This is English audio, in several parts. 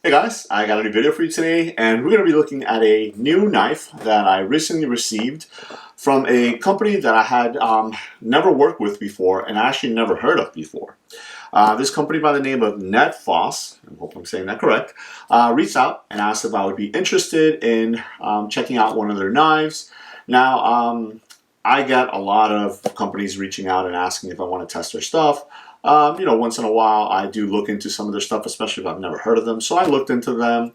Hey guys, I got a new video for you today, and we're going to be looking at a new knife that I recently received from a company that I had never worked with before and I actually never heard of before. This company by the name of Nedfoss, I hope I'm saying that correct, reached out and asked if I would be interested in checking out one of their knives. Now, I get a lot of companies reaching out and asking if I want to test their stuff. Once in a while I do look into some of their stuff, especially if I've never heard of them. So I looked into them.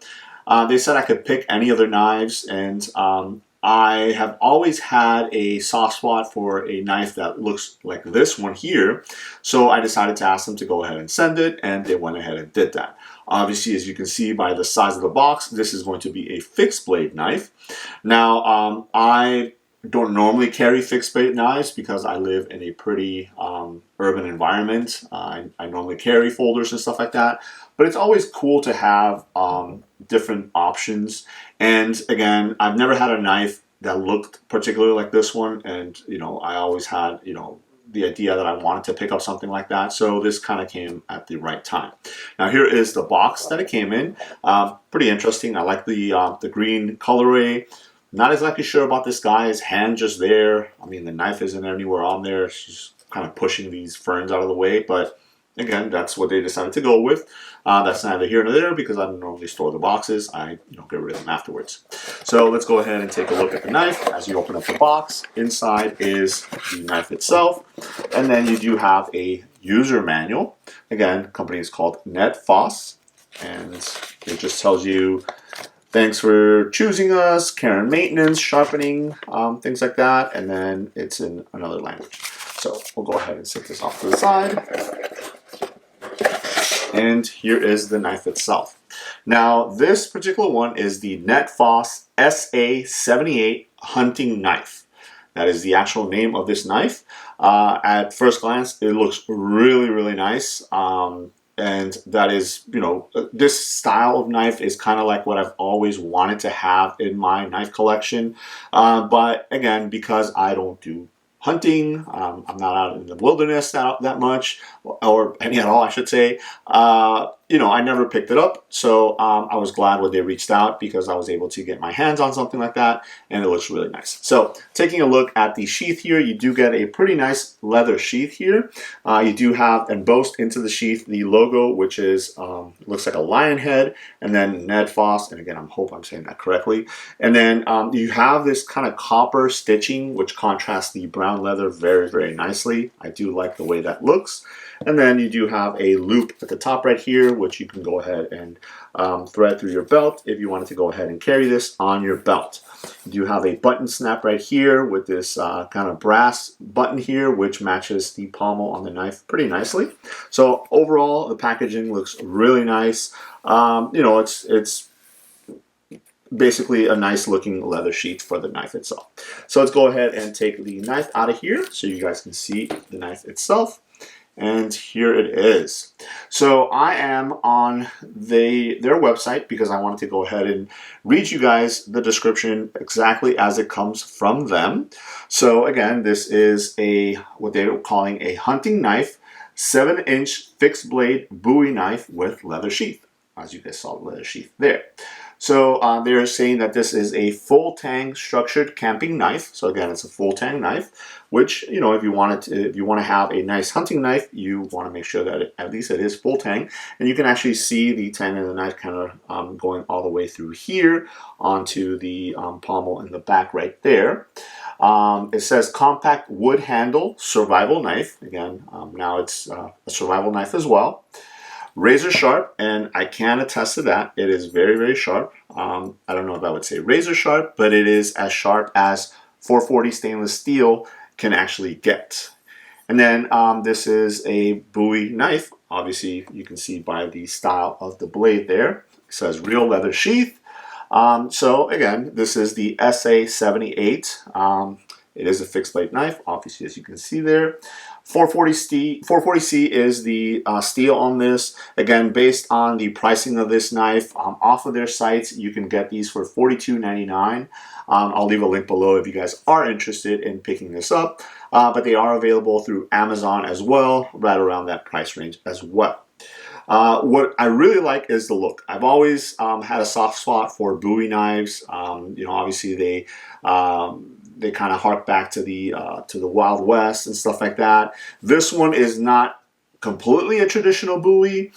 They said I could pick any of their knives, and I have always had a soft spot for a knife that looks like this one here. So I decided to ask them to go ahead and send it, and they went ahead and did that. Obviously, as you can see by the size of the box, this is going to be a fixed blade knife. Now, I don't normally carry fixed blade knives because I live in a pretty urban environment. I normally carry folders and stuff like that, but it's always cool to have different options. And again, I've never had a knife that looked particularly like this one, and I always had the idea that I wanted to pick up something like that, so this kind of came at the right time. Now here is the box that it came in. Pretty interesting. I like the green colorway. Not exactly sure about this guy. His hand just there. I mean, the knife isn't anywhere on there. She's kind of pushing these ferns out of the way. But again, that's what they decided to go with. That's neither here nor there because I don't normally store the boxes. I get rid of them afterwards. So let's go ahead and take a look at the knife. As you open up the box, inside is the knife itself. And then you do have a user manual. Again, the company is called Nedfoss. And it just tells you, thanks for choosing us, care and maintenance, sharpening, things like that. And then it's in another language. So we'll go ahead and set this off to the side. And here is the knife itself. Now, this particular one is the Nedfoss SA78 hunting knife. That is the actual name of this knife. At first glance, it looks really, really nice. And that is, this style of knife is kind of like what I've always wanted to have in my knife collection. But again, because I don't do hunting, I'm not out in the wilderness that much, or any at all, I should say. I never picked it up, so I was glad when they reached out because I was able to get my hands on something like that, and it looks really nice. So, taking a look at the sheath here, you do get a pretty nice leather sheath here. You do have embossed into the sheath the logo, which is looks like a lion head, and then Nedfoss, and again, I hope I'm saying that correctly. And then you have this kind of copper stitching, which contrasts the brown leather very, very nicely. I do like the way that looks. And then you do have a loop at the top right here, which you can go ahead and thread through your belt if you wanted to go ahead and carry this on your belt. You do have a button snap right here with this kind of brass button here, which matches the pommel on the knife pretty nicely. So overall, the packaging looks really nice. It's basically a nice looking leather sheath for the knife itself. So let's go ahead and take the knife out of here so you guys can see the knife itself. And here it is. So I am on their website because I wanted to go ahead and read you guys the description exactly as it comes from them. So again, this is what they're calling a hunting knife, 7-inch fixed blade Bowie knife with leather sheath. As you guys saw the leather sheath there. So they're saying that this is a full tang structured camping knife. So again, it's a full tang knife, which if you want to have a nice hunting knife, you want to make sure that at least it is full tang, and you can actually see the tang in the knife kind of going all the way through here onto the pommel in the back right there. It says compact wood handle survival knife. Again, now it's a survival knife as well. Razor sharp, and I can attest to that. It is very, very sharp. I don't know if I would say razor sharp, but it is as sharp as 440 stainless steel can actually get. And then this is a Bowie knife. Obviously, you can see by the style of the blade there. It says real leather sheath. So again, this is the SA78. It is a fixed blade knife, obviously, as you can see there. 440C is the steel on this. Again, based on the pricing of this knife, off of their sites, you can get these for $42.99. I'll leave a link below if you guys are interested in picking this up. But they are available through Amazon as well, right around that price range as well. What I really like is the look. I've always had a soft spot for Bowie knives. Obviously they kind of hark back to the Wild West and stuff like that. This one is not completely a traditional Bowie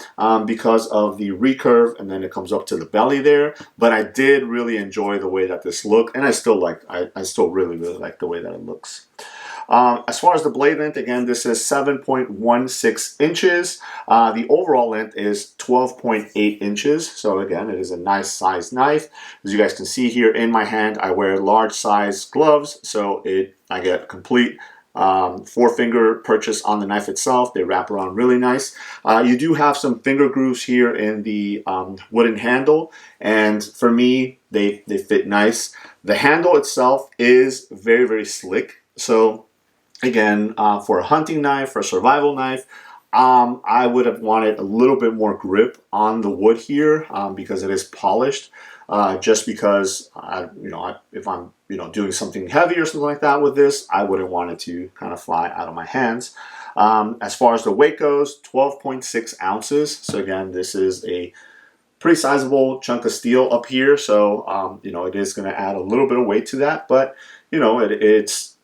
because of the recurve, and then it comes up to the belly there. But I did really enjoy the way that this looked, and I still really like the way that it looks. As far as the blade length, again, this is 7.16 inches. The overall length is 12.8 inches. So again, it is a nice size knife. As you guys can see here in my hand, I wear large size gloves, so I get complete 4-finger purchase on the knife itself. They wrap around really nice. You do have some finger grooves here in the wooden handle, and for me, they fit nice. The handle itself is very, very slick. So again, for a hunting knife, for a survival knife, I would have wanted a little bit more grip on the wood here because it is polished. Just because if I'm doing something heavy or something like that with this, I wouldn't want it to kind of fly out of my hands. As far as the weight goes, 12.6 ounces. So again, this is a pretty sizable chunk of steel up here. So it is going to add a little bit of weight to that, but it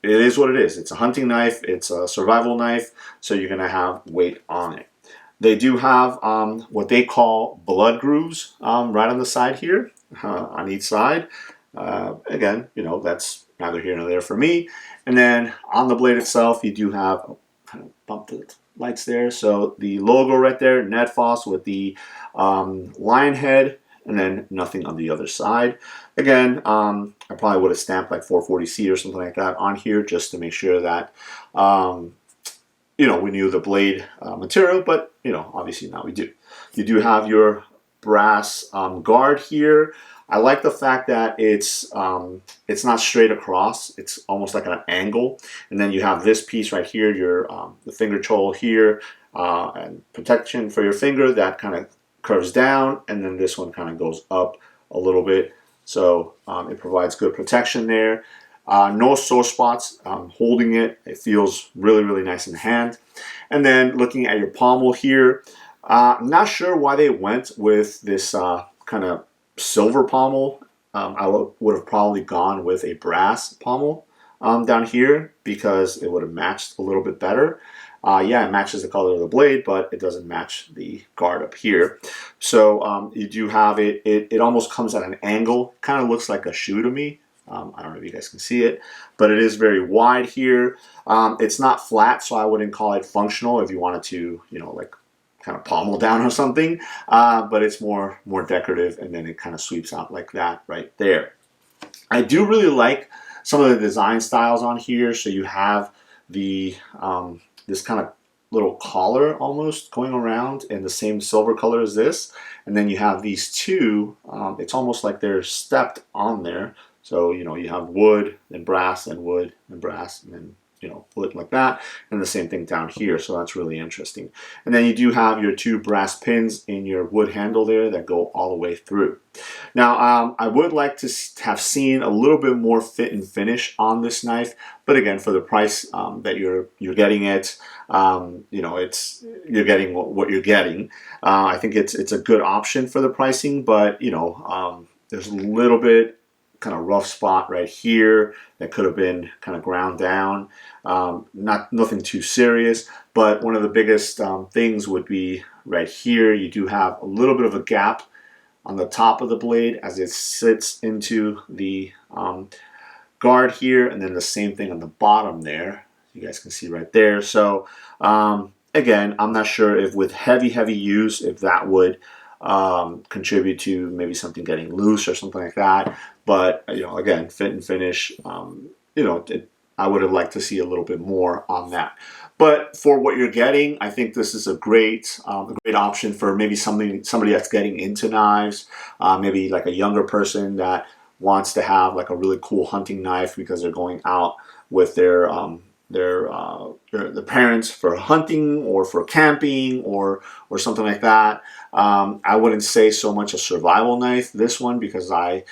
is what it is. It's a hunting knife. It's a survival knife. So you're going to have weight on it. They do have what they call blood grooves right on the side here, on each side. Again, that's neither here nor there for me. And then on the blade itself, you do have, kind of bump the lights there. So the logo right there, Nedfoss with the lion head, and then nothing on the other side. Again, I probably would have stamped like 440C or something like that on here just to make sure that we knew the blade material, but obviously now we do. You do have your brass guard here. I like the fact that it's not straight across. It's almost like an angle, and then you have this piece right here, the finger choil here, and protection for your finger that kind of curves down, and then this one kind of goes up a little bit, so it provides good protection there. No sore spots holding it. It feels really, really nice in the hand. And then looking at your pommel here, I'm not sure why they went with this kind of silver pommel. I would have probably gone with a brass pommel down here because it would have matched a little bit better. Yeah, it matches the color of the blade, but it doesn't match the guard up here. So you do have it. It almost comes at an angle. Kind of looks like a shoe to me. I don't know if you guys can see it, but it is very wide here. It's not flat, so I wouldn't call it functional if you wanted to, like kind of pommel down or something. But it's more decorative, and then it kind of sweeps out like that right there. I do really like some of the design styles on here. So you have the this kind of little collar almost going around in the same silver color as this, and then you have these two. It's almost like they're stepped on there. So, you have wood, then brass, and wood, and brass, and then, wood like that, and the same thing down here. So that's really interesting. And then you do have your two brass pins in your wood handle there that go all the way through. Now, I would like to have seen a little bit more fit and finish on this knife, but again, for the price that you're getting it, you're getting what you're getting. I think it's a good option for the pricing, but there's a little bit kind of rough spot right here that could have been kind of ground down. Nothing too serious, but one of the biggest things would be right here. You do have a little bit of a gap on the top of the blade as it sits into the guard here, and then the same thing on the bottom there. You guys can see right there. So again, I'm not sure if with heavy use, if that would contribute to maybe something getting loose or something like that. But again, fit and finish, I would have liked to see a little bit more on that. But for what you're getting, I think this is a great option for maybe somebody that's getting into knives, maybe like a younger person that wants to have like a really cool hunting knife because they're going out with their parents for hunting or for camping or something like that. I wouldn't say so much a survival knife, this one, because I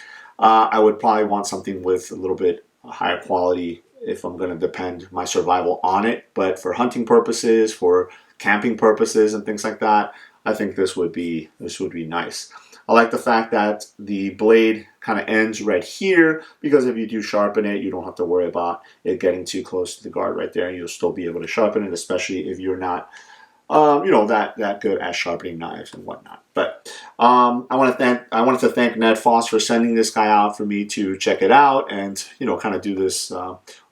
would probably want something with a little bit higher quality if I'm going to depend my survival on it. But for hunting purposes, for camping purposes and things like that, I think this would be nice. I like the fact that the blade kind of ends right here, because if you do sharpen it, you don't have to worry about it getting too close to the guard right there. You'll still be able to sharpen it, especially if you're not that good at sharpening knives and whatnot. But I wanted to thank Nedfoss for sending this guy out for me to check it out and kind of do this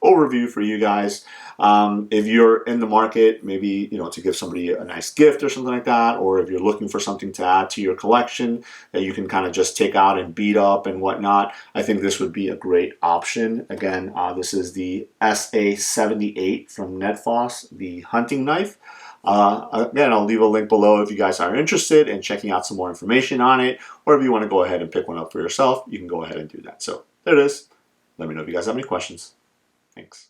overview for you guys. If you're in the market, maybe to give somebody a nice gift or something like that, or if you're looking for something to add to your collection that you can kind of just take out and beat up and whatnot, I think this would be a great option. Again, this is the SA78 from Nedfoss, the hunting knife. Again, I'll leave a link below if you guys are interested in checking out some more information on it, or if you want to go ahead and pick one up for yourself, you can go ahead and do that. So there it is. Let me know if you guys have any questions. Thanks.